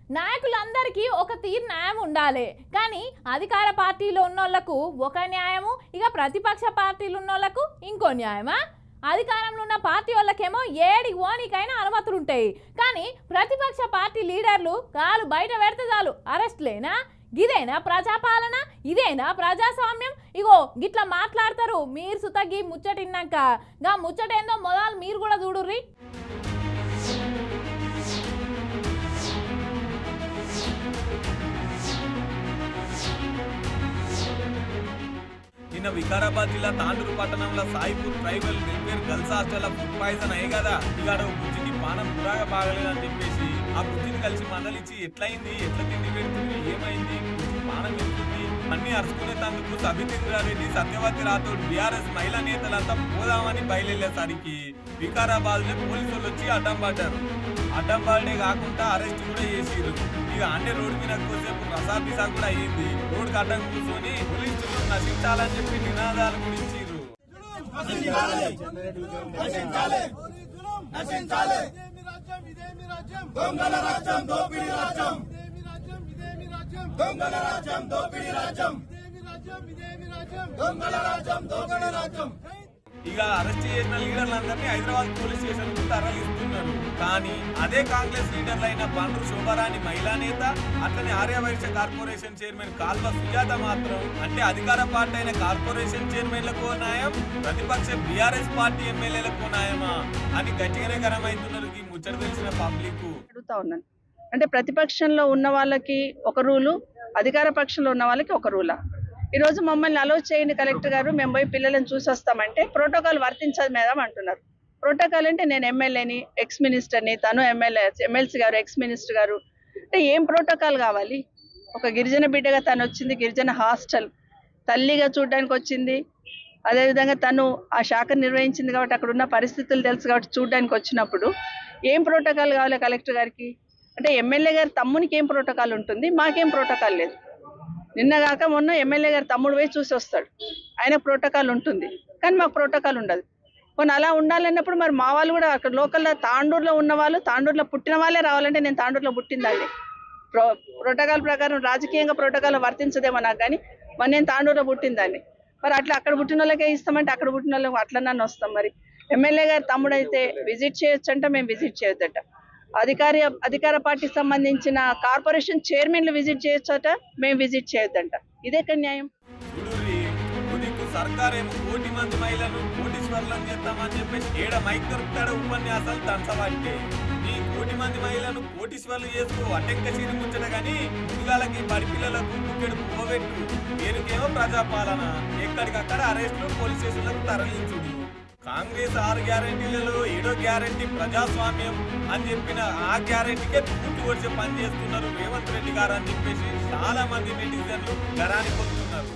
నాయకులందరికీ ఒక తీరు న్యాయం ఉండాలి, కానీ అధికార పార్టీలో ఉన్నోళ్లకు ఒక న్యాయము, ఇక ప్రతిపక్ష పార్టీలు ఉన్నోళ్లకు ఇంకో న్యాయమా? అధికారంలో ఉన్న పార్టీ వాళ్ళకేమో ఏడికి ఓనికైనా అనుమతులు ఉంటాయి, కానీ ప్రతిపక్ష పార్టీ లీడర్లు కాలు బయట పెడితే చాలు అరెస్ట్లేనా? ఇదేనా ప్రజాపాలన? ఇదేనా ప్రజాస్వామ్యం? ఇగో గిట్లా మాట్లాడతారు. మీరు సుతగి ముచ్చటిన్నాక గా ముచ్చటేందో మొదలు మీరు కూడా చూడుర్రి. నిన్న వికారాబాద్ జిల్లా తాండూరు పట్టణంలో Saipur tribal welfare girls hostel food poison అయ్యి కదా. ఇక బుజ్జికి పానం పురాగా బాగలేదని చెప్పేసి ఆ బుజ్జిని కలిసి మందలిచ్చి ఎట్లయింది, ఎట్లా తిండి పెడుతుంది, ఏమైంది, పానం వెళ్తుంది అన్ని అరుచుకునే తందుకు సబితేంద్రారెడ్డి, సత్యవతి రాథోడ్, బీఆర్ఎస్ మహిళా నేతలంతా పోదామని బయలుదేరేసరికి వికారాబాద్ లో పోలీసులు వచ్చి అడ్డం పడ్డారు. అడ్డం పడే కాకుండా అరెస్ట్ కూడా చేసిరు. ఇక అంటే రోడ్డు మీద కొద్దిసేపు రసాపిసా కూడా అయ్యింది. రోడ్డుకి అడ్డం కూర్చొని పోలీసులు నశించాలని చెప్పి నినాదాలు కూడా ఇచ్చిర్రు. ఇక అరెస్ట్ చేసిన లీడర్లందరినీ హైదరాబాద్ పోలీస్ స్టేషన్ కు తరలిస్తున్నారు. కానీ అదే కాంగ్రెస్ లీడర్లైన బండ్రు శోభారాణి మహిళా నేత, అట్లనే ఆర్యవైశ్య కార్పొరేషన్ చైర్మన్ కాల్వ సుజాత మాత్రం అంటే అధికార పార్టీ అయిన కార్పొరేషన్ చైర్మన్లకు న్యాయం, ప్రతిపక్ష బీఆర్ఎస్ పార్టీ ఎమ్మెల్యేలకు న్యాయమా అని గట్టిగానే గరమైతున్నారు. ఈ ముచ్చట తెలిసిన పబ్లిక్ అడుగుతా ఉన్నాను. అంటే ప్రతిపక్షంలో ఉన్న వాళ్ళకి ఒక రూలు, అధికార పక్షంలో ఉన్న వాళ్ళకి ఒక రూలా? ఈరోజు మమ్మల్ని అలో చేయండి కలెక్టర్ గారు, మేము పోయి పిల్లలను చూసి వస్తామంటే ప్రోటోకాల్ వర్తించదు మేడం అంటున్నారు. ప్రోటోకాల్ అంటే నేను ఎమ్మెల్యేని, ఎక్స్ మినిస్టర్ని, తను ఎమ్మెల్సీ గారు, ఎక్స్ మినిస్టర్ గారు, అంటే ఏం ప్రోటోకాల్ కావాలి? ఒక గిరిజన బిడ్డగా తను వచ్చింది, గిరిజన హాస్టల్ తల్లిగా చూడడానికి వచ్చింది. అదేవిధంగా తను ఆ శాఖ నిర్వహించింది కాబట్టి అక్కడ ఉన్న పరిస్థితులు తెలుసు కాబట్టి చూడడానికి వచ్చినప్పుడు ఏం ప్రోటోకాల్ కావాలి కలెక్టర్ గారికి? అంటే ఎమ్మెల్యే గారి తమ్మునికి ఏం ప్రోటోకాల్ ఉంటుంది, మాకేం ప్రోటోకాల్ లేదు. నిన్నగాక మొన్న ఎమ్మెల్యే గారు తమ్ముడు పోయి చూసి వస్తాడు, ఆయన ప్రోటోకాల్ ఉంటుంది, కానీ మాకు ప్రోటోకాల్ ఉండదు. కొన్ని అలా ఉండాలన్నప్పుడు మరి మా వాళ్ళు కూడా అక్కడ లోకల్లో తాండూరులో ఉన్న వాళ్ళు, తాండూరులో పుట్టిన వాళ్ళే రావాలంటే నేను తాండూరులో పుట్టిందండి. ప్రోటోకాల్ ప్రకారం రాజకీయంగా ప్రోటోకాల్ వర్తించదేమో నాకు, కానీ మరి నేను తాండూరులో పుట్టిందాన్ని. మరి అట్లా అక్కడ పుట్టిన వాళ్ళకే ఇస్తామంటే అక్కడ పుట్టిన వాళ్ళకి అట్లన్నా వస్తాం. మరి ఎమ్మెల్యే గారు తమ్ముడు అయితే విజిట్ చేయొచ్చు అంట, మేము విజిట్ చేయొద్దట. అధికార పార్టీకి సంబంధించిన కార్పొరేషన్ చైర్మన్లు విజిట్ చేయొచ్చట, మేము విజిట్ చేయొద్దంట. ఇదే న్యాయం. సర్కారేమో కోటి మంది మహిళలు కోటీశ్వర్లను చేద్దామని చెప్పేసి ఏడ మైక్ దొరుకుతాడ ఉపన్యాసాలు దంచబట్టే. ఈ కోటి మంది మహిళలను కోటీశ్వర్లు చేసుకో అటెంక చీరి ముచ్చట గాని ముందుగాలకి బడి పిల్లలకు ముక్కడు పోగొట్టు. పేరుకేమో ప్రజాపాలన, ఎక్కడికక్కడ అరెస్టులు, పోలీస్ స్టేషన్లకు తరలించుడు. కాంగ్రెస్ 6 గ్యారెంటీలలో 7వ గ్యారెంటీ ప్రజాస్వామ్యం అని చెప్పిన ఆ గ్యారెంటీకే పూర్తి వచ్చే పని చేస్తున్నారు రేవంత్ రెడ్డి గారు అని చెప్పేసి చాలా మంది నెటిజన్లు గరానికి వస్తున్నారు.